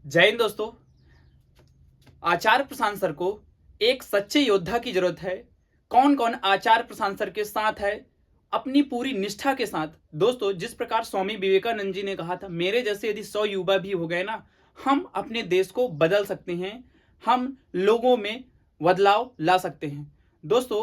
जय हिंद दोस्तों। आचार्य प्रशांत सर को एक सच्चे योद्धा की जरूरत है। कौन कौन आचार्य प्रशांत सर के साथ है अपनी पूरी निष्ठा के साथ? दोस्तों, जिस प्रकार स्वामी विवेकानंद जी ने कहा था, मेरे जैसे यदि 100 युवा भी हो गए ना, हम अपने देश को बदल सकते हैं, हम लोगों में बदलाव ला सकते हैं। दोस्तों,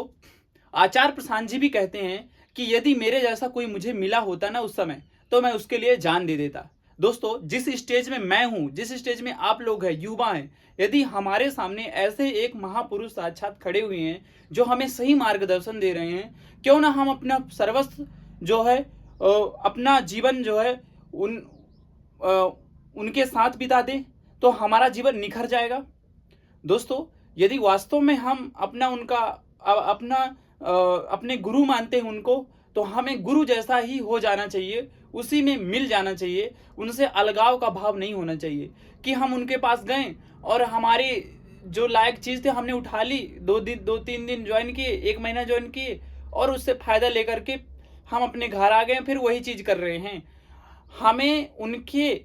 आचार्य प्रशांत जी भी कहते हैं कि यदि मेरे जैसा कोई मुझे मिला होता ना उस समय, तो मैं उसके लिए जान दे देता। दोस्तों, जिस स्टेज में मैं हूं, जिस स्टेज में आप लोग हैं, युवा हैं, यदि हमारे सामने ऐसे एक महापुरुष साक्षात खड़े हुए हैं जो हमें सही मार्गदर्शन दे रहे हैं, क्यों ना हम अपना सर्वस्व जो है, अपना जीवन जो है अ, उनके साथ बिता दें, तो हमारा जीवन निखर जाएगा। दोस्तों, यदि वास्तव में हम अपने गुरु मानते हैं उनको, तो हमें गुरु जैसा ही हो जाना चाहिए, उसी में मिल जाना चाहिए। उनसे अलगाव का भाव नहीं होना चाहिए कि हम उनके पास गए और हमारी जो लायक चीज़ थी हमने उठा ली, 2-3 दिन ज्वाइन किए, 1 महीना ज्वाइन किए और उससे फ़ायदा लेकर के हम अपने घर आ गए, फिर वही चीज़ कर रहे हैं। हमें उनके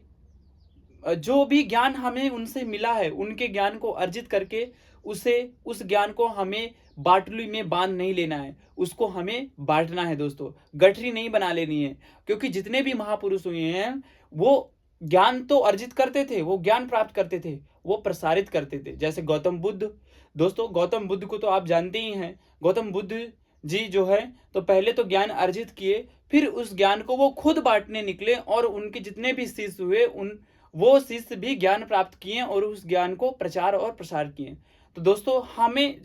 जो भी ज्ञान हमें उनसे मिला है, उनके ज्ञान को अर्जित करके उस ज्ञान को हमें बाटली में बांध नहीं लेना है, उसको हमें बांटना है। दोस्तों, गठरी नहीं बना लेनी है, क्योंकि जितने भी महापुरुष हुए हैं वो ज्ञान तो अर्जित करते थे, वो ज्ञान प्राप्त करते थे, वो प्रसारित करते थे। जैसे गौतम बुद्ध। दोस्तों, गौतम बुद्ध को तो आप जानते ही हैं। गौतम बुद्ध जी जो है, तो पहले तो ज्ञान अर्जित किए, फिर उस ज्ञान को वो खुद बांटने निकले और उनके जितने भी शिष्य हुए वो शिष्य भी ज्ञान प्राप्त किए और उस ज्ञान को प्रचार और प्रसार किए। तो दोस्तों,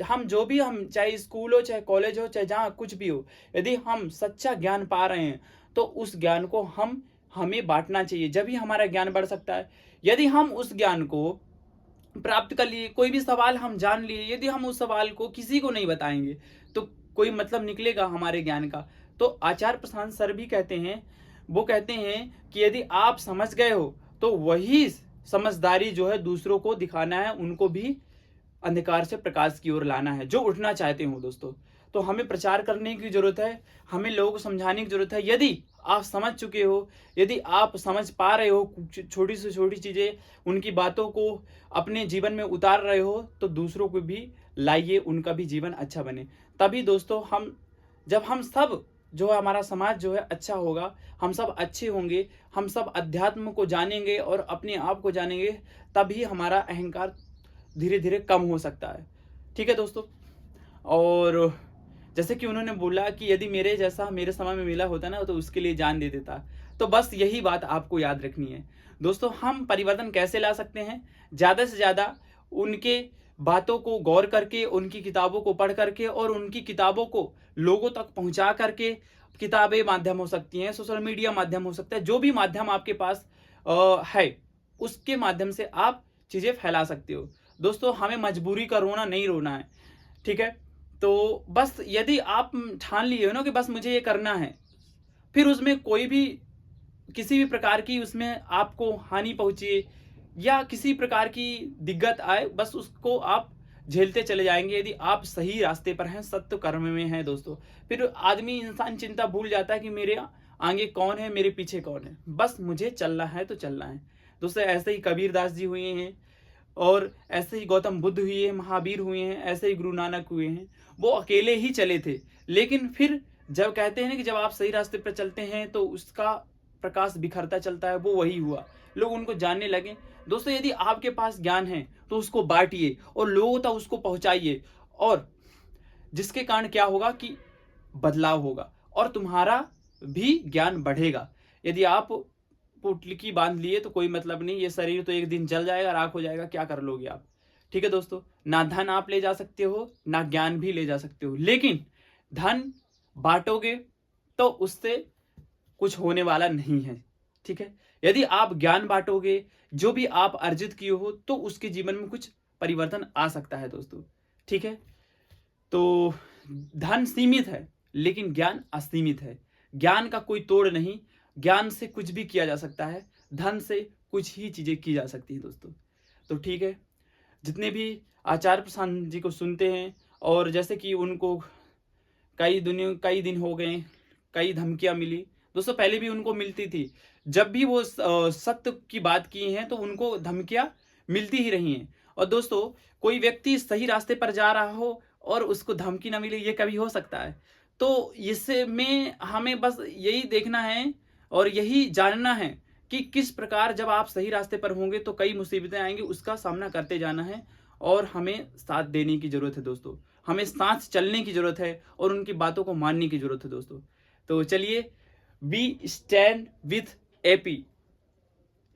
हम जो भी, हम चाहे स्कूल हो, चाहे कॉलेज हो, चाहे जहाँ कुछ भी हो, यदि हम सच्चा ज्ञान पा रहे हैं तो उस ज्ञान को हमें बांटना चाहिए, जब ही हमारा ज्ञान बढ़ सकता है। यदि हम उस ज्ञान को प्राप्त कर लिए, कोई भी सवाल हम जान लिए, यदि हम उस सवाल को किसी को नहीं बताएंगे तो कोई मतलब निकलेगा हमारे ज्ञान का? तो आचार्य प्रशांत सर भी कहते हैं, वो कहते हैं कि यदि आप समझ गए हो तो वही समझदारी जो है दूसरों को दिखाना है, उनको भी अंधकार से प्रकाश की ओर लाना है, जो उठना चाहते हो। दोस्तों, तो हमें प्रचार करने की जरूरत है, हमें लोगों को समझाने की जरूरत है। यदि आप समझ चुके हो, यदि आप समझ पा रहे हो छोटी से छोटी चीजें, उनकी बातों को अपने जीवन में उतार रहे हो, तो दूसरों को भी लाइए, उनका भी जीवन अच्छा बने। तभी दोस्तों, जब हम सब जो है, हमारा समाज जो है अच्छा होगा, हम सब अच्छे होंगे, हम सब अध्यात्म को जानेंगे और अपने आप को जानेंगे, तभी हमारा अहंकार धीरे धीरे कम हो सकता है। ठीक है दोस्तों। और जैसे कि उन्होंने बोला कि यदि मेरे जैसा मेरे समय में मिला होता ना, तो उसके लिए जान दे देता। तो बस यही बात आपको याद रखनी है। दोस्तों, हम परिवर्तन कैसे ला सकते हैं? ज़्यादा से ज़्यादा उनके बातों को गौर करके, उनकी किताबों को पढ़ करके और उनकी किताबों को लोगों तक पहुंचा करके। किताबें माध्यम हो सकती हैं, सोशल मीडिया माध्यम हो सकता है, जो भी माध्यम आपके पास है, उसके माध्यम से आप चीज़ें फैला सकते हो। दोस्तों, हमें मजबूरी का रोना नहीं रोना है। ठीक है। तो बस यदि आप ठान लिए हो ना कि बस मुझे ये करना है, फिर उसमें कोई भी किसी भी प्रकार की उसमें आपको हानि पहुंचे या किसी प्रकार की दिक्कत आए, बस उसको आप झेलते चले जाएंगे। यदि आप सही रास्ते पर हैं, सत्य कर्म में हैं दोस्तों, फिर इंसान चिंता भूल जाता है कि मेरे आगे कौन है, मेरे पीछे कौन है, बस मुझे चलना है तो चलना है। दोस्तों, ऐसे ही कबीर दास जी हुए हैं, और ऐसे ही गौतम बुद्ध हुए हैं, महावीर हुए हैं, ऐसे ही गुरु नानक हुए हैं। वो अकेले ही चले थे, लेकिन फिर जब कहते हैं ना कि जब आप सही रास्ते पर चलते हैं तो उसका प्रकाश बिखरता चलता है, वो वही हुआ, लोग उनको जानने लगे। दोस्तों, यदि आपके पास ज्ञान है तो उसको बांटिए और लोगों तक उसको पहुंचाइए, और जिसके कारण क्या होगा कि बदलाव होगा और तुम्हारा भी ज्ञान बढ़ेगा। यदि आप पुटलिकी बांध लिए तो कोई मतलब नहीं, ये शरीर तो एक दिन जल जाएगा, राख हो जाएगा, क्या कर लोगे आप? ठीक है दोस्तों, ना धन आप ले जा सकते हो, ना ज्ञान भी ले जा सकते हो, लेकिन धन बांटोगे तो उससे कुछ होने वाला नहीं है। ठीक है। यदि आप ज्ञान बांटोगे, जो भी आप अर्जित किए हो, तो उसके जीवन में कुछ परिवर्तन आ सकता है दोस्तों। ठीक है। तो धन सीमित है, लेकिन ज्ञान असीमित है। ज्ञान का कोई तोड़ नहीं, ज्ञान से कुछ भी किया जा सकता है, धन से कुछ ही चीजें की जा सकती है दोस्तों। तो ठीक है, जितने भी आचार्य प्रशांत जी को सुनते हैं, और जैसे कि उनको कई दिन हो गए, कई धमकियां मिली दोस्तों, पहले भी उनको मिलती थी। जब भी वो सत्य की बात की हैं तो उनको धमकियां मिलती ही रही हैं। और दोस्तों, कोई व्यक्ति सही रास्ते पर जा रहा हो और उसको धमकी ना मिले, ये कभी हो सकता है? तो इसमें हमें बस यही देखना है और यही जानना है कि किस प्रकार जब आप सही रास्ते पर होंगे तो कई मुसीबतें आएंगी, उसका सामना करते जाना है और हमें साथ देने की जरूरत है दोस्तों। हमें साथ चलने की जरूरत है और उनकी बातों को मानने की जरूरत है दोस्तों। तो चलिए, we stand with AP,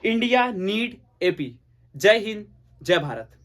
India need AP. जय हिंद, जय भारत।